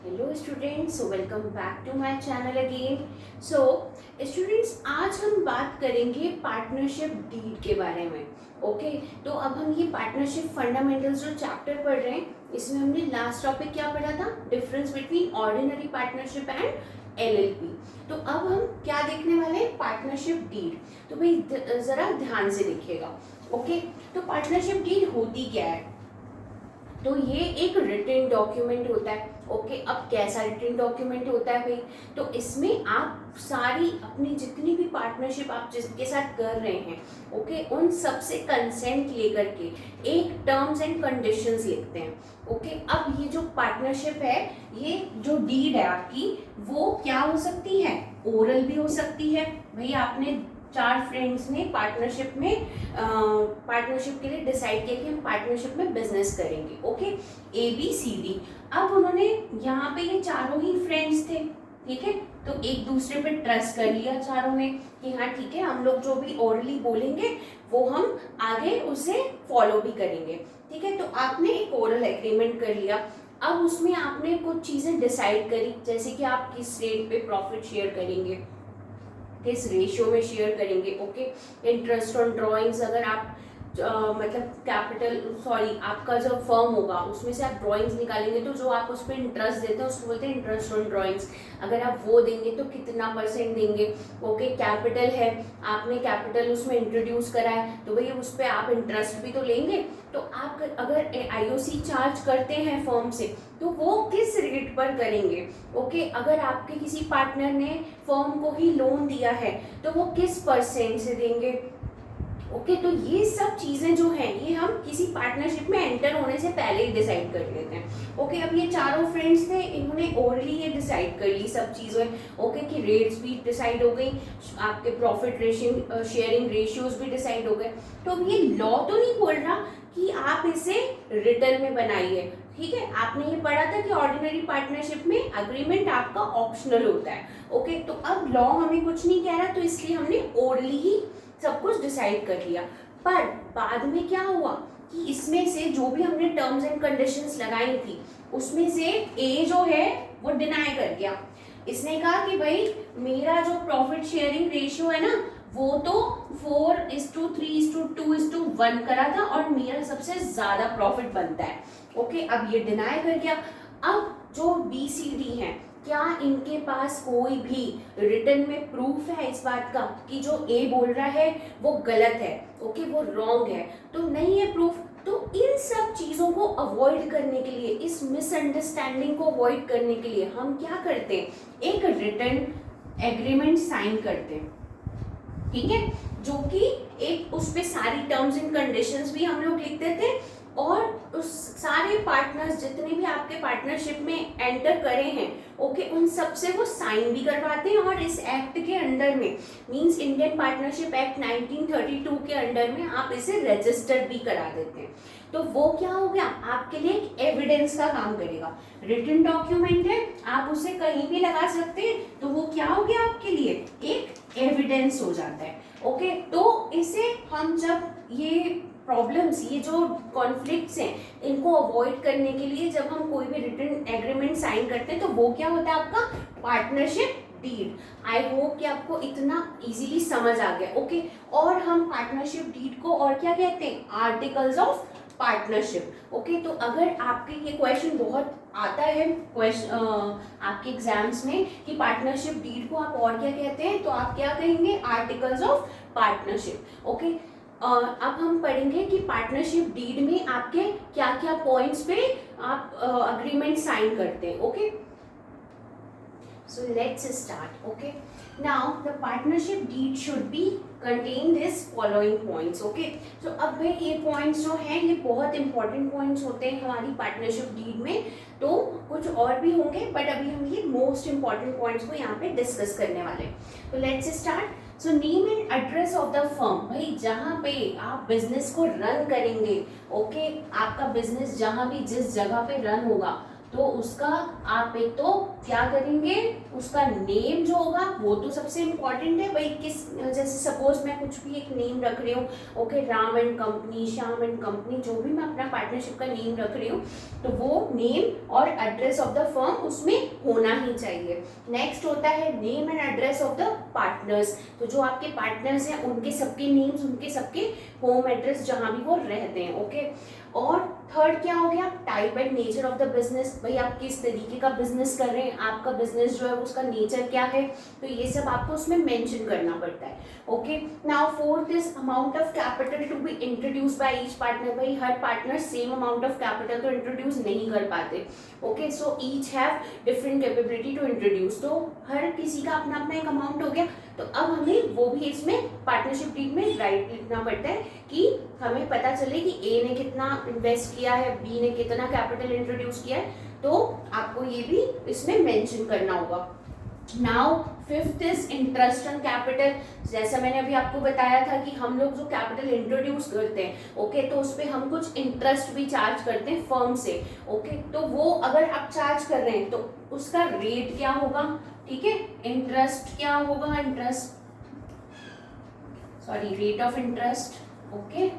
Hello students, welcome back to my channel again. So students, आज हम बात करेंगे पार्टनरशिप डीड के बारे में। ओके तो अब हम ये पार्टनरशिप फंडामेंटल्स जो चैप्टर पढ़ रहे हैं, इसमें हमने लास्ट टॉपिक क्या पढ़ा था? Difference between ordinary partnership and LLP. तो अब हम क्या देखने वाले हैं? Partnership deed. तो भाई जरा ध्यान से देखिएगा। ओके तो पार्टनरशिप डीड होती क्या है? तो ये एक रिटन डॉक्यूमेंट होता है। ओके अब कैसा रिटन डॉक्यूमेंट होता है भाई? तो इसमें आप सारी अपनी जितनी भी पार्टनरशिप आप जिसके साथ कर रहे हैं, ओके उन सबसे कंसेंट लेकर के एक टर्म्स एंड कंडीशंस लिखते हैं। ओके अब ये जो पार्टनरशिप है, ये जो डीड है आपकी, वो क्या हो सकती है? ओरल भी हो सकती है। भाई आपने चार फ्रेंड्स ने पार्टनरशिप के लिए डिसाइड किया कि हम पार्टनरशिप में बिजनेस करेंगे। Okay A B C D. अब उन्होंने यहाँ पे ये चारों ही फ्रेंड्स थे, ठीक है, तो एक दूसरे पे ट्रस्ट कर लिया चारों ने कि हाँ ठीक है, हम लोग जो भी ओरली बोलेंगे वो हम आगे उसे फॉलो भी करेंगे। ठीक है, तो आपने एक ओरल एग्रीमेंट कर लिया। अब उसमें आपने कुछ चीजें डिसाइड करी, जैसे कि आप किस रेट पे प्रॉफिट शेयर करेंगे, किस रेशियो में शेयर करेंगे। ओके इंटरेस्ट ऑन ड्राइंग्स, अगर आप मतलब कैपिटल आपका जो फर्म होगा उसमें से आप ड्राइंग्स निकालेंगे तो जो आप उस पर इंटरेस्ट देते हैं उसको बोलते हैं इंटरेस्ट ऑन ड्राइंग्स। अगर आप वो देंगे तो कितना परसेंट देंगे। ओके कैपिटल है, आपने कैपिटल उसमें इंट्रोड्यूस करा है तो भाई उस पर आप इंटरेस्ट भी तो लेंगे। तो आप अगर आईओसी चार्ज करते हैं फर्म से तो वो किस रेट पर करेंगे। ओके अगर आपके किसी पार्टनर ने फर्म को ही लोन दिया है तो वो किस परसेंट से देंगे। ओके तो ये सब चीजें जो हैं ये हम किसी पार्टनरशिप में एंटर होने से पहले ही डिसाइड कर लेते हैं। ओके अब ये चारों फ्रेंड्स थे, इन्होंने ओरली ये डिसाइड कर ली सब चीजें। ओके कि रेट्स भी डिसाइड हो गई, आपके प्रॉफिट शेयरिंग रेशियोज भी डिसाइड हो गए। तो अब ये लॉ तो नहीं बोल रहा कि आप इसे रिटर्न में बनाइए। ठीक है, आपने ये पढ़ा था कि ऑर्डिनरी पार्टनरशिप में अग्रीमेंट आपका ऑप्शनल होता है। ओके तो अब लॉ हमें कुछ नहीं कह रहा, तो इसलिए हमने ओरली ही सब कुछ डिसाइड कर लिया। पर बाद में क्या हुआ कि इसमें से जो भी हमने टर्म्स एंड कंडीशंस लगाई थी उसमें से ए जो है वो डिनाई कर गया। इसने कहा कि भाई मेरा जो प्रॉफिट शेयरिंग रेशियो है ना वो तो 4:3:2:1 करा था और मेरा सबसे ज्यादा प्रॉफिट बनता है। ओके अब ये डिनाई कर गया। अब जो बी सी डी है, क्या इनके पास कोई भी रिटर्न में प्रूफ है इस बात का कि जो ए बोल रहा है वो गलत है, ओके वो रॉन्ग है? तो नहीं है प्रूफ। तो इन सब चीजों को अवॉइड करने के लिए, इस मिसअंडरस्टैंडिंग को अवॉइड करने के लिए हम क्या करते हैं? एक रिटर्न एग्रीमेंट साइन करते हैं। ठीक है, जो कि एक उस पे सारी टर्म्स एंड कंडीशंस भी हम लोग लिख देते हैं और उस सारे पार्टनर्स जितने भी आपके पार्टनरशिप में एंटर करे हैं, ओके उन सब से वो साइन भी करवाते हैं। और इस एक्ट के अंडर में, मींस इंडियन पार्टनरशिप एक्ट 1932 के अंडर में आप इसे रजिस्टर भी करा देते हैं। तो वो क्या हो गया, आपके लिए एक एविडेंस का काम करेगा। रिटन डॉक्यूमेंट है, आप उसे कहीं भी लगा सकते हैं, तो वो क्या हो गया आपके लिए? एक एविडेंस हो जाता है। ओके तो इसे हम जब ये प्रॉब्लम्स, ये जो कॉन्फ्लिक्ट्स हैं, इनको अवॉइड करने के लिए जब हम कोई भी रिटन एग्रीमेंट साइन करते हैं तो वो क्या होता है? आपका पार्टनरशिप डीड। आई होप कि आपको इतना इजीली समझ आ गया। ओके और हम पार्टनरशिप डीड को और क्या कहते हैं? Articles of partnership. ओके तो अगर आपके ये क्वेश्चन बहुत आता है आपके एग्जाम्स में कि पार्टनरशिप डीड को आप और क्या कहते हैं, तो आप क्या कहेंगे? Articles of partnership. ओके अब हम पढ़ेंगे कि पार्टनरशिप डीड में आपके क्या क्या पॉइंट्स पे आप अग्रीमेंट साइन करते हैं। Okay so let's start. Okay now the partnership deed should be contain this following points. Okay so अब भाई ये points जो हैं ये बहुत important points होते हैं हमारी पार्टनरशिप डीड में। तो कुछ और भी होंगे बट अभी हम ये मोस्ट इंपॉर्टेंट पॉइंट्स को यहाँ पे डिस्कस करने वाले हैं। तो let's start. So name and address of the firm, भाई जहाँ पे आप बिजनेस को रन करेंगे, ओके आपका बिजनेस जहाँ भी जिस जगह पे रन होगा तो उसका आप एक तो क्या करेंगे, उसका नेम जो होगा वो तो सबसे इम्पॉर्टेंट है भाई। किस, जैसे सपोज मैं कुछ भी एक नेम रख रही हूँ, okay, Ram and company, Shyam and company, जो भी मैं अपना पार्टनरशिप का नेम रख रही हूँ, तो वो नेम और एड्रेस ऑफ द फर्म उसमें होना ही चाहिए। नेक्स्ट होता है name and address of the partners, तो जो आपके पार्टनर्स हैं उनके सबके नेम्स, उनके सबके होम एड्रेस जहाँ भी वो रहते हैं, ओके। और थर्ड क्या हो गया, type and nature of the business, भाई आप किस तरीके का बिजनेस कर रहे हैं, आपका बिजनेस जो है उसका नेचर क्या है, तो ये सब आपको उसमें मेंशन करना पड़ता है, okay. Now fourth is amount of capital to be introduce by each partner, भाई हर partner same amount of capital तो इंट्रोड्यूस नहीं कर पाते, okay, so each have different capability to introduce, तो हर किसी का अपना अपना एक अमाउंट हो गया। तो अब हमें वो भी इसमें पार्टनरशिप डीड में राइट लिखना पड़ता है कि हमें पता चले कि ए ने कितना इन्वेस्ट किया है, बी ने कितना कैपिटल इंट्रोड्यूस किया है, तो आपको ये भी इसमें मेंशन करना होगा। Now fifth is interest on capital, जैसा मैंने अभी आपको बताया था कि हम लोग जो कैपिटल इंट्रोड्यूस करते हैं, ओके, तो उस पर हम कुछ इंटरेस्ट भी चार्ज करते हैं फर्म से, ओके, तो वो अगर आप चार्ज कर रहे हैं तो उसका रेट क्या होगा, ठीक है, इंटरेस्ट क्या होगा, interest, sorry, rate of interest, okay,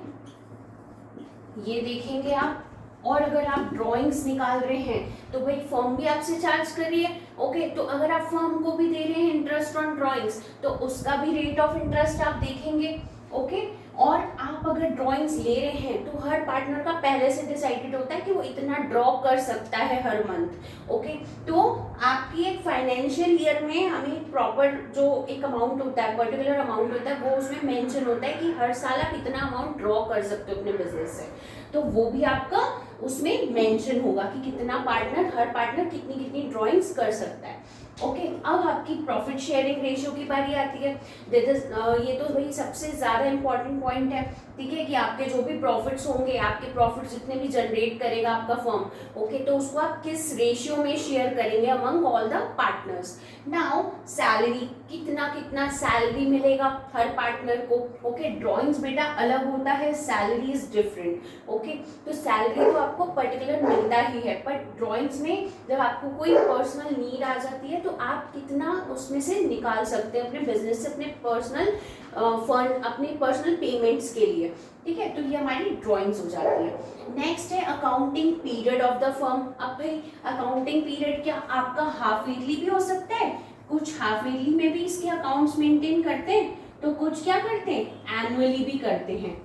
ये देखेंगे आप। और अगर आप ड्राइंग्स निकाल रहे हैं तो भाई फर्म भी आपसे चार्ज कर रही है, ओके, तो अगर आप फर्म को भी दे रहे हैं इंटरेस्ट ऑन ड्राइंग्स तो उसका भी रेट ऑफ इंटरेस्ट आप देखेंगे, ओके। और आप अगर ड्राइंग्स ले रहे हैं तो हर पार्टनर का पहले से डिसाइडेड होता है कि वो इतना ड्रॉ कर सकता है हर मंथ, ओके, तो आपकी एक फाइनेंशियल ईयर में हमें प्रॉपर जो एक अमाउंट होता है, पर्टिकुलर अमाउंट होता है, वो उसमें मेंशन होता है कि हर साल आप इतना अमाउंट ड्रॉ कर सकते हो अपने बिजनेस से, तो वो भी आपका उसमें मेंशन होगा कि कितना पार्टनर, हर पार्टनर कितनी कितनी ड्राइंग्स कर सकता है, ओके। अब आपकी प्रॉफिट शेयरिंग रेशियो की बारी आती है। ये तो भाई सबसे ज़्यादा इंपॉर्टेंट पॉइंट है, ठीक है, कि आपके जो भी प्रॉफिट्स होंगे, आपके प्रॉफिट जितने भी जनरेट करेगा आपका फर्म, ओके, तो उसको आप किस रेशियो में शेयर करेंगे among all the partners. Now salary, कितना कितना सैलरी मिलेगा हर पार्टनर को, ओके, ड्राइंग्स बेटा अलग होता है, सैलरी इज डिफरेंट, ओके, तो सैलरी तो आपको पर्टिकुलर मिलता ही है, पर ड्राइंग्स में जब आपको कोई पर्सनल नीड आ जाती है तो आप कितना उसमें से निकाल सकते हैं अपने बिजनेस से, अपने पर्सनल फंड, अपने पर्सनल पेमेंट्स के लिए, ठीक है, तो ये हमारी ड्राइंग्स हो जाती है। नेक्स्ट है accounting period of the firm. अब भाई अकाउंटिंग पीरियड क्या आपका हाफ ईयरली भी हो सकता है, कुछ हाफ ईयरली में भी इसके अकाउंट्स मेंटेन करते हैं, तो कुछ क्या करते हैं एनुअली भी करते हैं,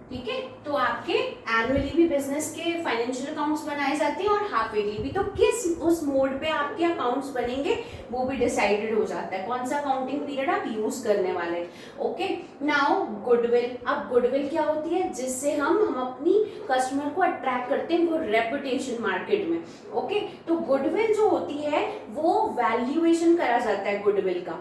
ठीक है, तो आपके एनुअली भी बिजनेस के फाइनेंशियल अकाउंट्स बनाए जाते हैं और हाफ ईयरली भी, तो किस उस मोड पे आपके अकाउंट्स बनेंगे वो भी डिसाइडेड हो जाता है, कौन सा अकाउंटिंग पीरियड आप यूज करने वाले हैं, ओके। नाउ गुडविल, अब गुडविल क्या होती है, जिससे हम अपनी कस्टमर को अट्रैक्ट करते हैं, वो रेपुटेशन मार्केट में, ओके, तो गुडविल जो होती है वो वैल्यूएशन करा जाता है गुडविल का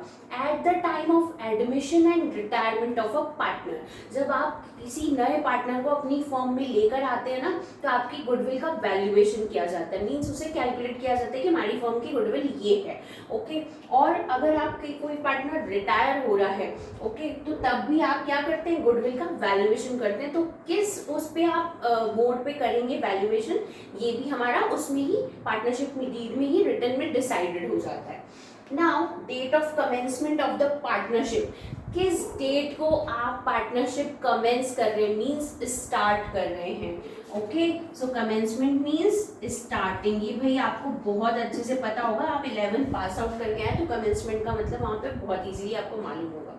at the time of admission and retirement of a partner. जब आप किसी नए पार्टनर को अपनी फर्म में लेकर आते हैं ना, तो आपकी गुडविल का वैल्यूएशन किया जाता है, मींस उसे कैलकुलेट किया जाता है कि हमारी फर्म की गुडविल ये है, ओके। और अगर आपके कोई पार्टनर रिटायर हो रहा है, ओके, तो तब भी आप क्या करते हैं, गुडविल का वैल्यूएशन करते हैं, तो किस उस पे आप मोड पे करेंगे वैल्यूएशन, ये भी हमारा उसमें ही पार्टनरशिप डीड में ही रिटर्न में डिसाइडेड हो जाता है। Now date of commencement of the partnership, किस डेट को आप पार्टनरशिप कमेंस कर रहे हैं, मीन्स स्टार्ट कर रहे हैं, ओके, सो कमेंसमेंट मीन्स स्टार्टिंग, ये भाई आपको बहुत अच्छे से पता होगा, आप 11th पास आउट करके आए तो कमेंसमेंट का मतलब वहाँ पे बहुत इजीली आपको मालूम होगा।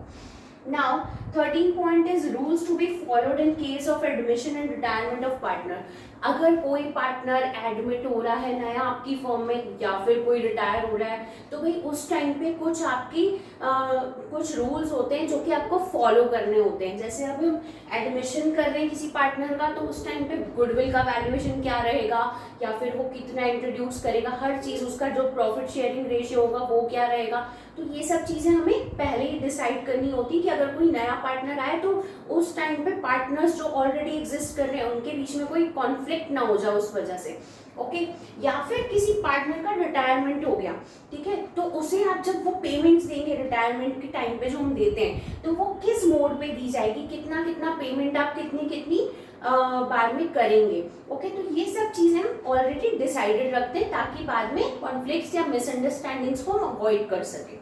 Now, 13 point is rules to be followed in case of admission and retirement of partner. अगर कोई पार्टनर एडमिट हो रहा है नया आपकी फर्म में या फिर कोई रिटायर हो रहा है, तो भाई उस टाइम पे कुछ आपकी कुछ रूल्स होते हैं जो कि आपको फॉलो करने होते हैं। जैसे अब हम एडमिशन कर रहे हैं किसी पार्टनर का, तो उस टाइम पे गुडविल का वैल्यूएशन क्या रहेगा या फिर वो कितना इंट्रोड्यूस करेगा, हर चीज़ उसका जो प्रॉफिट शेयरिंग रेशियो होगा वो क्या रहेगा, तो ये सब चीज़ें हमें पहले ही डिसाइड करनी होती है कि अगर कोई नया पार्टनर आए तो उस टाइम पे पार्टनर्स जो ऑलरेडी एग्जिस्ट कर रहे हैं उनके बीच में कोई कॉन्फ्लिक्ट ना हो जाए उस वजह से, ओके। या फिर किसी पार्टनर का रिटायरमेंट हो गया, ठीक है, तो उसे आप जब वो पेमेंट्स देंगे रिटायरमेंट के टाइम पे जो हम देते हैं, तो वो किस मोड पे दी जाएगी, कितना कितना पेमेंट आप कितनी कितनी बाद में करेंगे। ओके, तो ये सब चीज़ें हम ऑलरेडी डिसाइडेड रखते हैं ताकि बाद में कॉन्फ्लिक्ट्स या मिसअंडरस्टैंडिंग्स को हम अवॉइड कर सकें।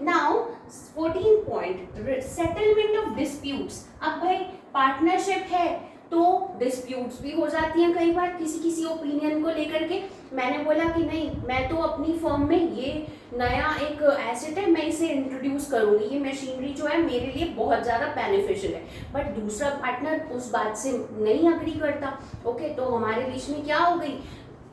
Now 14 point, settlement of disputes. अब भाई पार्टनरशिप है तो डिस्प्यूट्स भी हो जाती हैं कई बार किसी किसी ओपिनियन को लेकर के। मैंने बोला कि नहीं, मैं तो अपनी फर्म में ये नया एक एसेट है, मैं इसे इंट्रोड्यूस करूँगी, ये मशीनरी जो है मेरे लिए बहुत ज़्यादा बेनिफिशियल है, बट दूसरा पार्टनर उस बात से नहीं अग्री करता। ओके, तो हमारे बीच में क्या हो गई,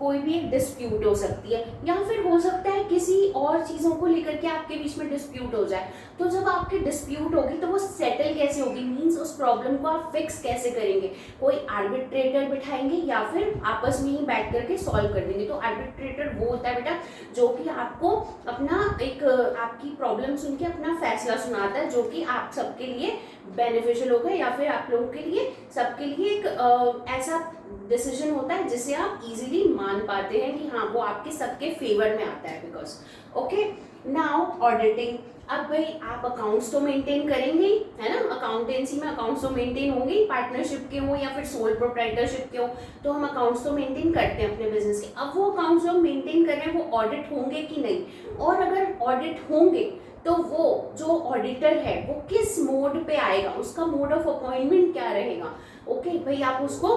कोई भी एक डिस्प्यूट हो सकती है, या फिर हो सकता है किसी और चीज़ों को लेकर के आपके बीच में डिस्प्यूट हो जाए। तो जब आपकी डिस्प्यूट होगी तो वो सेटल कैसे होगी, मीन्स उस प्रॉब्लम को आप फिक्स कैसे करेंगे, कोई आर्बिट्रेटर बिठाएंगे या फिर आपस में ही बैठ करके सॉल्व कर देंगे। तो आर्बिट्रेटर वो होता है बेटा जो कि आपको अपना एक आपकी प्रॉब्लम सुन के अपना फैसला सुनाता है, जो कि आप सबके लिए बेनिफिशियल होगा या फिर आप लोगों के लिए सबके लिए एक ऐसा डिसीजन होता है जिसे आप इजीली मान पाते हैं कि हाँ वो आपके सबके फेवर में आता है। Because okay, now auditing. अब भाई आप अकाउंट्स तो मेंटेन करेंगे, है ना, अकाउंटेंसी में अकाउंट्स तो मेंटेन होंगे, पार्टनरशिप के हो या फिर सोल प्रोप्राइटरशिप के हो, तो हम अकाउंट्स तो मेंटेन करते हैं अपने बिजनेस के। अब वो अकाउंट्स जो हम मेंटेन कर रहे हैं वो ऑडिट होंगे कि नहीं, और अगर ऑडिट होंगे तो वो जो ऑडिटर है वो किस मोड पे आएगा, उसका मोड ऑफ अपॉइंटमेंट क्या रहेगा। ओके भाई, आप उसको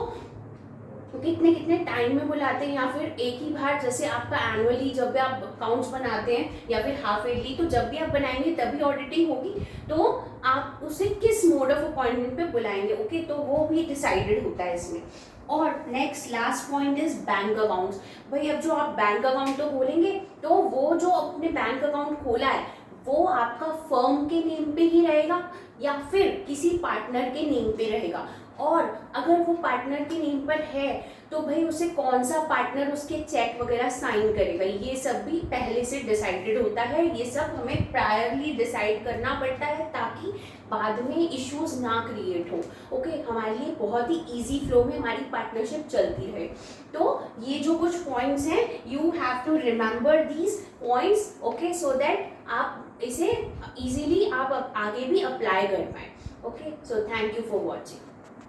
कितने कितने टाइम में बुलाते हैं, या फिर एक ही बार, जैसे आपका एनुअली जब भी आप अकाउंट्स बनाते हैं या फिर हाफ ईयरली, तो जब भी आप बनाएंगे तभी ऑडिटिंग होगी, तो आप उसे किस मोड ऑफ अपॉइंटमेंट पे बुलाएंगे। ओके, तो वो भी डिसाइडेड होता है इसमें। और next last point is bank accounts. भाई अब जो आप बैंक अकाउंट तो खोलेंगे तो वो जो अपने बैंक अकाउंट खोला है वो आपका फर्म के नेम पे ही रहेगा या फिर किसी पार्टनर के नेम पे रहेगा, और अगर वो पार्टनर के नेम पर है तो भाई उसे कौन सा पार्टनर उसके चेक वगैरह साइन करेगा, ये सब भी पहले से डिसाइडेड होता है। ये सब हमें प्रायरली डिसाइड करना पड़ता है ताकि बाद में इश्यूज ना क्रिएट हो। ओके, हमारे लिए बहुत ही इजी फ्लो में हमारी पार्टनरशिप चलती रहे। तो ये जो कुछ पॉइंट्स हैं, you have to remember these points, okay, so that आप इसे इजीली आप आगे भी अप्लाई कर पाए। Okay, so thank you for watching.